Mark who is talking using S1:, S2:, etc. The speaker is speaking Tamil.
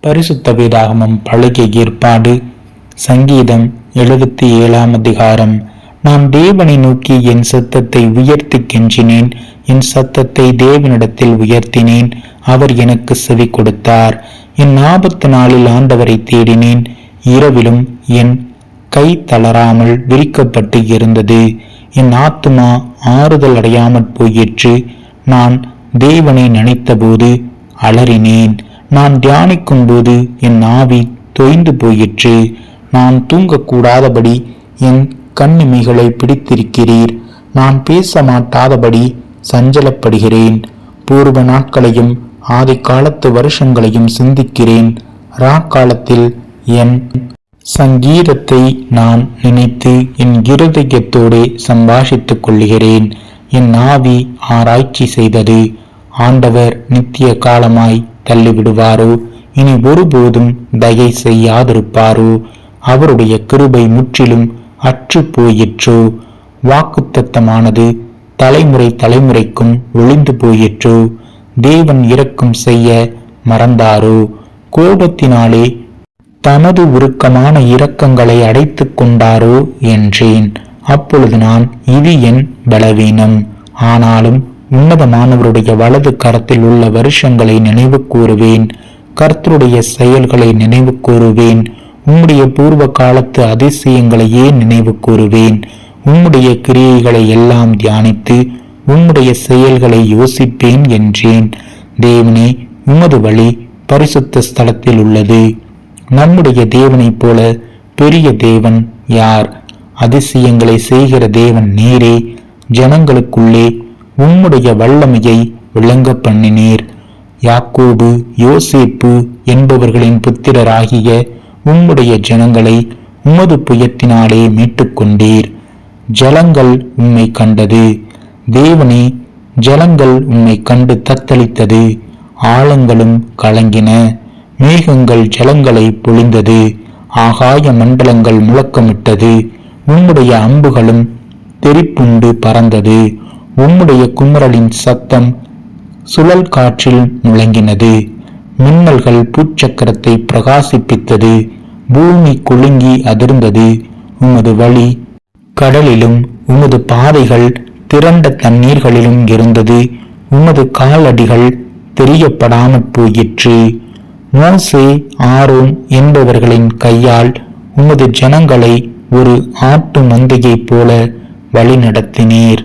S1: பரிசுத்த வேதாகமம் பழைய ஏற்பாடு சங்கீதம் 77 அதிகாரம். நான் தேவனை நோக்கி என் சத்தத்தை உயர்த்தி கெஞ்சினேன். என் சத்தத்தை தேவனிடத்தில் உயர்த்தினேன். அவர் எனக்கு செவி கொடுத்தார். என் ஆபத்து நாளில் ஆண்டவரை தேடினேன். இரவிலும் என் கை தளராமல் விரிக்கப்பட்டு இருந்தது. என் ஆத்துமா ஆறுதல் அடையாமற் போயிற்று. நான் தேவனை நினைத்தபோது அலறினேன். நான் தியானிக்கும் போது என் ஆவி தொய்ந்து போயிற்று. நான் தூங்கக்கூடாதபடி என் கண்ணிமைகளை பிடித்திருக்கிறீர். நான் பேச மாட்டாதபடி சஞ்சலப்படுகிறேன். பூர்வ நாட்களையும் ஆதி காலத்து வருஷங்களையும் சிந்திக்கிறேன். ராக்காலத்தில் என் சங்கீதத்தை நான் நினைத்து என் இருதயத்தோடு சம்பாஷித்துக் கொள்கிறேன். என் ஆவி ஆராய்ச்சி செய்தது. ஆண்டவர் நித்திய காலமாய் தள்ளிவிடுவாரோ? இனி ஒருபோதும் தயை செய்யாதிருப்பாரோ? அவருடைய கிருபை முற்றிலும் அற்று போயிற்றோ? வாக்குத்தத்தமானது தலைமுறை தலைமுறைக்கும் ஒளிந்து போயிற்றோ? தேவன் இரக்கம் செய்ய மறந்தாரோ? கோபத்தினாலே தமது உருக்கமான இரக்கங்களை அடைத்து கொண்டாரோ என்றேன். அப்பொழுது நான், இது என் பலவீனம். ஆனாலும் உன்னதமானவருடைய வலது கரத்தில் உள்ள வருஷங்களை நினைவு கூறுவேன். கர்த்தருடைய செயல்களை நினைவு கூறுவேன். உம்முடைய பூர்வ காலத்து அதிசயங்களையே நினைவு கூறுவேன். உம்முடைய கிரியைகளை எல்லாம் தியானித்து உம்முடைய செயல்களை யோசிப்பேன் என்றேன். தேவனே, உமது வழி பரிசுத்த ஸ்தலத்தில் உள்ளது. நம்முடைய தேவனைப் போல பெரிய தேவன் யார்? அதிசயங்களை செய்கிற தேவன் நீரே. ஜனங்களுக்குள்ளே உம்முடைய வல்லமையை விளங்க பண்ணினீர். யாக்கோபு, யோசேப்பு என்பவர்களின் புத்திரராகிய உம்முடைய ஜனங்களை உமது புயத்தினாலே மீட்டுக்கொண்டீர். ஜலங்கள் உம்மை கண்டது. தேவனே, ஜலங்கள் உம்மை கண்டு தத்தளித்தது. ஆழங்களும் கலங்கின. மேகங்கள் ஜலங்களை பொழிந்தது. ஆகாய மண்டலங்கள் முழக்கமிட்டது. உம்முடைய அம்புகளும் தெரிப்புண்டு பறந்தது. உம்முடைய குமரலின் சத்தம் சுழல் காற்றில் முழங்கினது. மின்னல்கள் பூச்சக்கரத்தை பிரகாசிப்பித்தது. பூமி குலுங்கி அதிர்ந்தது. உமது வழி கடலிலும் உமது பாதைகள் திரண்ட தண்ணீர்களிலும் இருந்தது. உமது காலடிகள் தெரியப்படாமற் போயிற்று. மோசே, ஆரோன் என்பவர்களின் கையால் உமது ஜனங்களை ஒரு ஆட்டு மந்தையைப் போல வழி நடத்தினீர்.